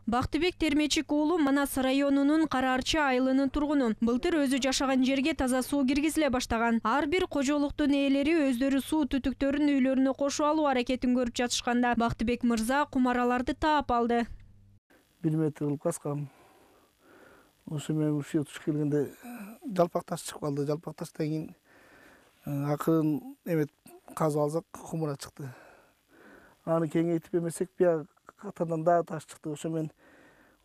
Бактыбек Термечик уулу Манас районунун Караарчы айылынын тургуну. Былтыр өзү жашаган жерге таза суу киргизиле баштаган. Ар бир кожолуктун ээлери өздөрү суу түтүктөрүн үйлөрүнө кошуп алуу аракетин көрүп жатышканда Бактыбек мырза кумараларды таап алды. 1 метр кылып каскам. Ошо менен ушуга туш келгенде жалпак таш чыгып калды. Жалпак таштан кийин акырын эмет казып алсак кумара чыкты. Аны кеңейтип эмесек бияк катардан дагы таш чыкты. Ошо менен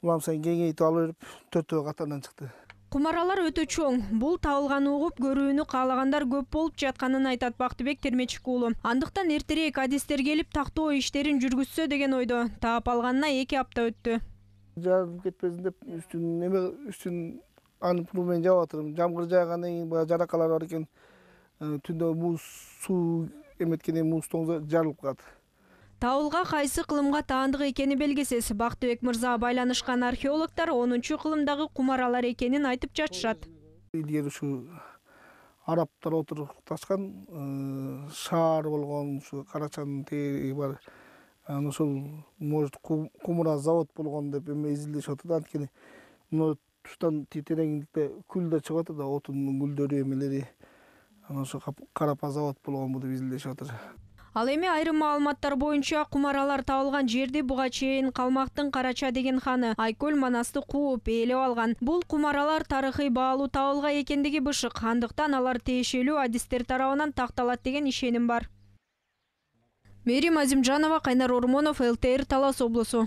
улам сайын кеңейтип ала берип 4 катардан чыкты. Кумаралар өтө чоң. Бул табылган угуп көрүүнү каалагандар көп болуп жатканын айтат Бактыбек Термечик уулу. Андыктан эртерээк адистер келип тактоо иштерин жүргүзсө деген ойдо. Таап алганына 2 апта өттү. Жарып кетпесин деп үстүн анын пулу менен жаап атырмын. Жамгыр жаагандан кийин баягы жаракалар бар экен. Түндө муз суу эметкенден муз тоңзо жарылып калат. Табылга кайсы кылымга таандык экени белгисиз. Бактыбек мырза байланышкан археологдор 10 кылымдагы кумаралар экенин айтып жатышат. Илгери ушу арабтар отурукташкан шаар болгон, ушу Карачанын тээги бар. Ошол может кумура завод болгон деп эме изилдешип атат. Анткени мына туштан тереңдикте күл да чыгып атат да, отундун күлдөрү эмелери. Ошо карапа завод болгонбу деп изилдешип атат. Ал эми айрым маалыматтар боюнча кумаралар табылган жерди буга чейин Калмактын Карача деген ханы Айкөл Манасты кууп ээлеп алган. Бул кумаралар тарыхый баалуу табылга экендиги бышык. Андыктан алар тиешелүү адистер тарабынан такталат деген ишеним бар. Мерим Азимжанова, Кайнар Ормонов, ЛТР, Талас облусу.